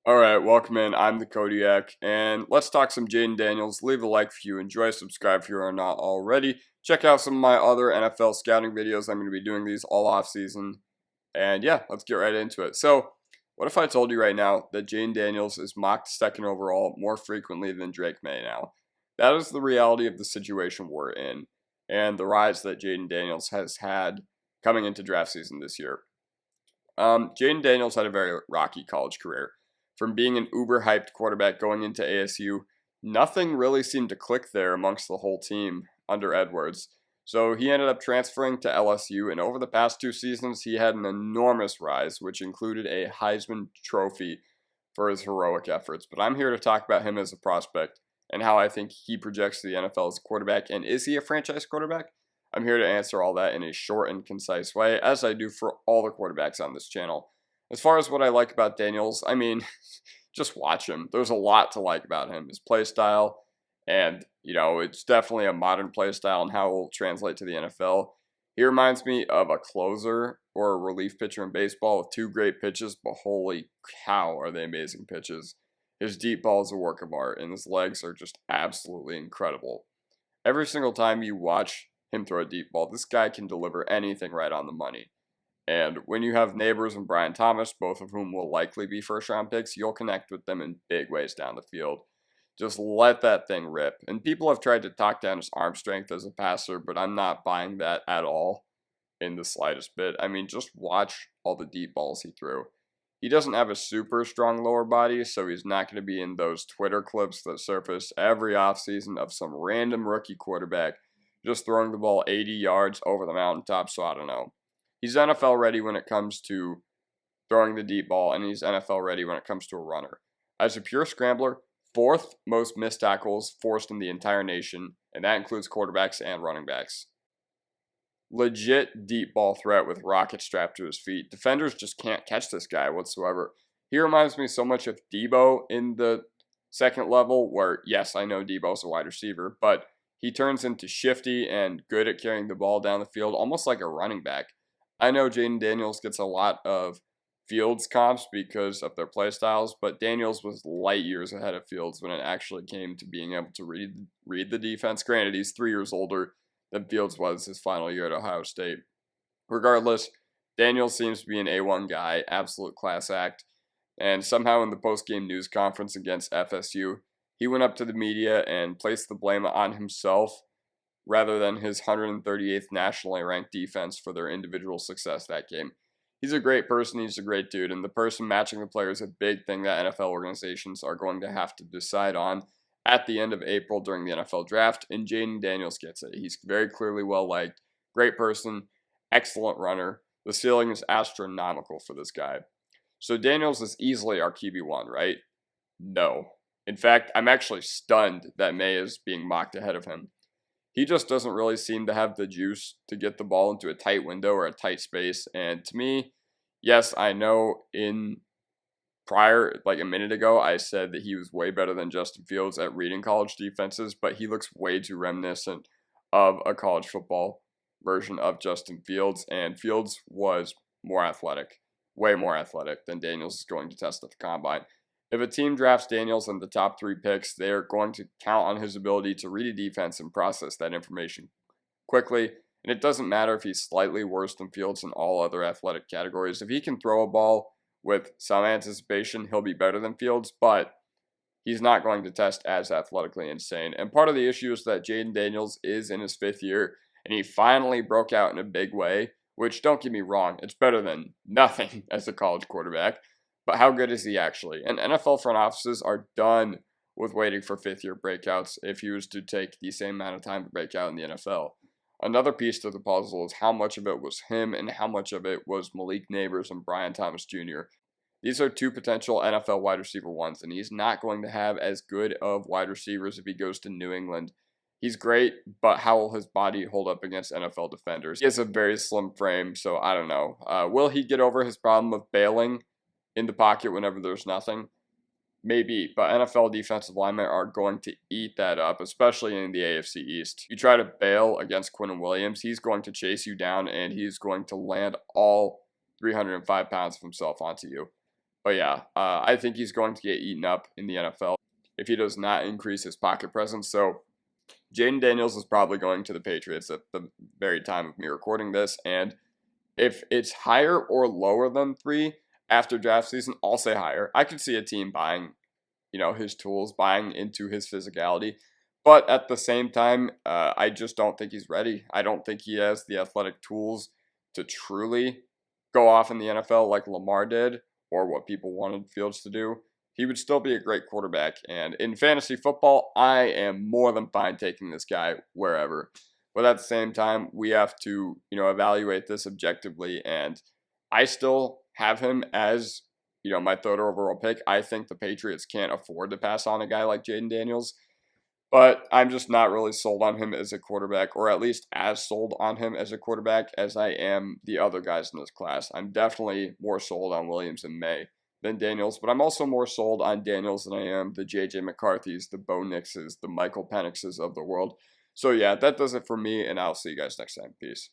Alright, welcome in. I'm the Kodiak, and let's talk some Jayden Daniels. Leave a like if you enjoy, subscribe if you are not already. Check out some of my other NFL scouting videos. I'm going to be doing these all off season. And yeah, let's get right into it. So, what if I told you right now that Jayden Daniels is mocked second overall more frequently than Drake May now? That is the reality of the situation we're in, and the rise that Jayden Daniels has had coming into draft season this year. Jayden Daniels had a very rocky college career. From being an uber hyped quarterback going into ASU, nothing really seemed to click there amongst the whole team under Edwards. So he ended up transferring to LSU, and over the past 2 seasons, he had an enormous rise, which included a Heisman Trophy for his heroic efforts. But I'm here to talk about him as a prospect and how I think he projects to the NFL as a quarterback. And is he a franchise quarterback? I'm here to answer all that in a short and concise way, as I do for all the quarterbacks on this channel. As far as what I like about Daniels, I mean, just watch him. There's a lot to like about him. His play style, and, it's definitely a modern play style and how it will translate to the NFL. He reminds me of a closer or a relief pitcher in baseball with two great pitches, but holy cow, are they amazing pitches. His deep ball is a work of art, and his legs are just absolutely incredible. Every single time you watch him throw a deep ball, this guy can deliver anything right on the money. And when you have Neighbors and Brian Thomas, both of whom will likely be first-round picks, you'll connect with them in big ways down the field. Just let that thing rip. And people have tried to talk down his arm strength as a passer, but I'm not buying that at all in the slightest bit. I mean, just watch all the deep balls he threw. He doesn't have a super strong lower body, so he's not going to be in those Twitter clips that surface every offseason of some random rookie quarterback just throwing the ball 80 yards over the mountaintop, so I don't know. He's NFL ready when it comes to throwing the deep ball, and he's NFL ready when it comes to a runner. As a pure scrambler, fourth most missed tackles forced in the entire nation, and that includes quarterbacks and running backs. Legit deep ball threat with rockets strapped to his feet. Defenders just can't catch this guy whatsoever. He reminds me so much of Debo in the second level, where, yes, I know Debo's a wide receiver, but he turns into shifty and good at carrying the ball down the field, almost like a running back. I know Jayden Daniels gets a lot of Fields comps because of their play styles, but Daniels was light years ahead of Fields when it actually came to being able to read the defense. Granted, he's 3 years older than Fields was his final year at Ohio State. Regardless, Daniels seems to be an A1 guy, absolute class act, and somehow in the post-game news conference against FSU, he went up to the media and placed the blame on himself rather than his 138th nationally ranked defense for their individual success that game. He's a great person, he's a great dude, and the person matching the player is a big thing that NFL organizations are going to have to decide on at the end of April during the NFL draft, and Jayden Daniels gets it. He's very clearly well-liked, great person, excellent runner. The ceiling is astronomical for this guy. So Daniels is easily our QB1, right? No. In fact, I'm actually stunned that May is being mocked ahead of him. He just doesn't really seem to have the juice to get the ball into a tight window or a tight space. And to me, yes, I know in prior, like a minute ago, I said that he was way better than Justin Fields at reading college defenses, but he looks way too reminiscent of a college football version of Justin Fields. And Fields was more athletic, way more athletic than Daniels is going to test at the combine. If a team drafts Daniels in the top 3 picks, they're going to count on his ability to read a defense and process that information quickly. And it doesn't matter if he's slightly worse than Fields in all other athletic categories. If he can throw a ball with some anticipation, he'll be better than Fields, but he's not going to test as athletically insane. And part of the issue is that Jayden Daniels is in his 5th year, and he finally broke out in a big way, which, don't get me wrong, it's better than nothing as a college quarterback. But how good is he actually? And NFL front offices are done with waiting for 5th-year breakouts if he was to take the same amount of time to break out in the NFL. Another piece to the puzzle is how much of it was him and how much of it was Malik Neighbors and Brian Thomas Jr. These are 2 potential NFL wide receiver ones, and he's not going to have as good of wide receivers if he goes to New England. He's great, but how will his body hold up against NFL defenders? He has a very slim frame, so I don't know. Will he get over his problem of bailing in the pocket whenever there's nothing? Maybe, but NFL defensive linemen are going to eat that up, especially in the AFC East. You try to bail against Quinnen Williams, he's going to chase you down, and he's going to land all 305 pounds of himself onto you. But yeah, I think he's going to get eaten up in the NFL if he does not increase his pocket presence. So Jayden Daniels is probably going to the Patriots at the very time of me recording this. And if it's higher or lower than 3 after draft season, I'll say higher. I could see a team buying, his tools, buying into his physicality. But at the same time, I just don't think he's ready. I don't think he has the athletic tools to truly go off in the NFL like Lamar did, or what people wanted Fields to do. He would still be a great quarterback. And in fantasy football, I am more than fine taking this guy wherever. But at the same time, we have to, evaluate this objectively. And I still have him as, my third overall pick. I think the Patriots can't afford to pass on a guy like Jayden Daniels. But I'm just not really sold on him as a quarterback, or at least as sold on him as a quarterback as I am the other guys in this class. I'm definitely more sold on Williams and May than Daniels, but I'm also more sold on Daniels than I am the J.J. McCarthys, the Bo Nixes, the Michael Penixes of the world. So yeah, that does it for me, and I'll see you guys next time. Peace.